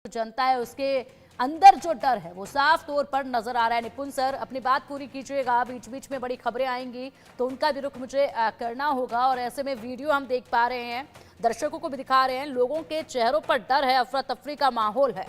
जनता है उसके अंदर जो डर है वो साफ तौर पर नजर आ रहा है। निपुण सर अपनी बात पूरी कीजिएगा, बीच बीच में बड़ी खबरें आएंगी तो उनका भी रुख मुझे करना होगा। और ऐसे में वीडियो हम देख पा रहे हैं, दर्शकों को भी दिखा रहे हैं, लोगों के चेहरों पर डर है, अफरा तफरी का माहौल है।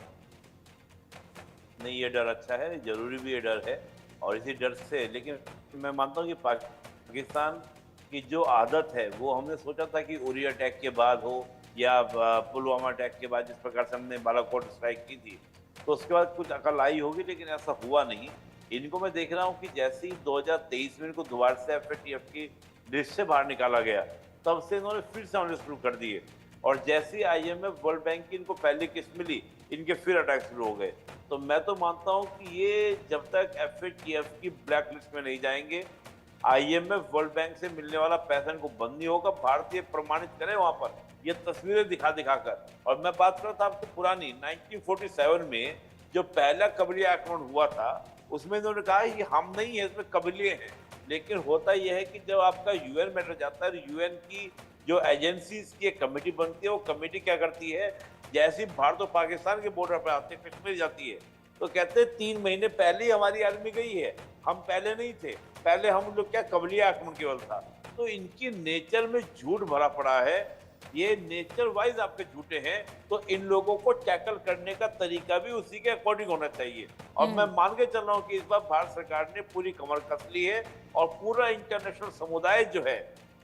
नहीं, ये डर अच्छा है, जरूरी भी ये डर है। और इसी डर से, लेकिन मैं मानता हूँ कि पाकिस्तान की जो आदत है वो हमने सोचा था कि उरी अटैक के बाद हो या पुलवामा अटैक के बाद, जिस प्रकार से हमने बालाकोट स्ट्राइक की थी, तो उसके बाद कुछ अकल आई होगी, लेकिन ऐसा हुआ नहीं। इनको मैं देख रहा हूँ कि जैसे ही 2023 में इनको दोबारा से एफएटीएफ की लिस्ट से बाहर निकाला गया, तब से इन्होंने फिर से हमले शुरू कर दिए। और जैसे ही आईएमएफ वर्ल्ड बैंक की इनको पहली किस्त मिली, इनके फिर अटैक शुरू हो गए। तो मैं तो मानता हूं कि ये जब तक एफएटीएफ की ब्लैक लिस्ट में नहीं जाएंगे, आईएमएफ वर्ल्ड बैंक से मिलने वाला पैसा इनको बंद नहीं होगा। भारतीय प्रमाणित करें वहां पर ये तस्वीरें दिखा दिखा कर। और मैं बात कर रहा था आपको पुरानी 1947 में जो पहला कबीले आक्रमण हुआ था, उसमें इन्होंने कहा कि हम नहीं है, इसमें कबीले हैं। लेकिन होता यह है कि जब आपका यूएन मैटर जाता है, यूएन की जो एजेंसीज की एक कमेटी बनती है, वो कमेटी क्या करती है, जैसे भारत और पाकिस्तान के बॉर्डर पर आते हैं, कश्मीर जाती है, तो कहते हैं 3 महीने पहले ही हमारी आर्मी गई है, हम पहले नहीं थे, पहले हम लोग क्या कबीले आक्रमण केवल था। तो इनकी नेचर में झूठ भरा पड़ा है, ये नेचर वाइज आपके झूठे हैं। तो इन लोगों को टैकल करने का तरीका भी उसी के अकॉर्डिंग होना चाहिए। और मैं मान के चल रहा हूँ कि इस बार भारत सरकार ने पूरी कमर कस ली है और पूरा इंटरनेशनल समुदाय जो है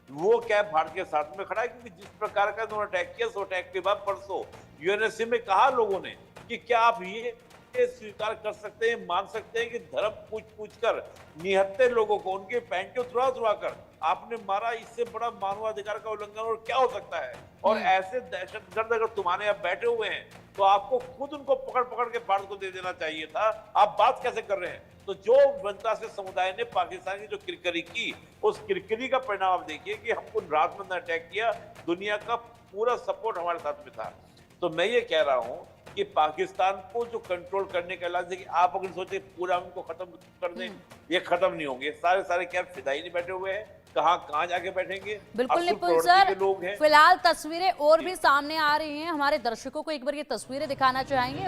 वो क्या भारत के साथ में खड़ा है। क्योंकि जिस प्रकार का उन्होंने अटैक किया, सो अटैक के बाद परसों यूएनएससी में कहा लोगों ने कि क्या आप ये स्वीकार कर सकते हैं, मान सकते हैं कि धर्म पूछ पूछ कर निहत्थे लोगों को उनके पैंट के उतरा कर आपने मारा, इससे बड़ा मानवाधिकार का उल्लंघन और क्या हो सकता है। और ऐसे दहशतगर्द अगर तुम्हारे यहाँ बैठे हुए हैं तो आपको खुद उनको पकड़ पकड़ के भारत को दे देना चाहिए था। आप बात कैसे कर रहे हैं? तो जो अंतर्राष्ट्रीय समुदाय ने पाकिस्तान की जो किरकिरी की, उस किरकिरी का परिणाम आप देखिए कि हमको रात में अटैक किया, दुनिया का पूरा सपोर्ट हमारे साथ में था। तो मैं ये कह रहा हूं कि पाकिस्तान को जो कंट्रोल करने का इलाज है कि आप अगर सोचे पूरा उनको खत्म कर दें, ये खत्म नहीं होंगे। सारे क्या फिदाई नहीं बैठे हुए हैं, कहाँ जाके बैठेंगे। बिल्कुल निपुण सर, फिलहाल तस्वीरें और भी सामने आ रही हैं, हमारे दर्शकों को एक बार ये तस्वीरें दिखाना चाहेंगे।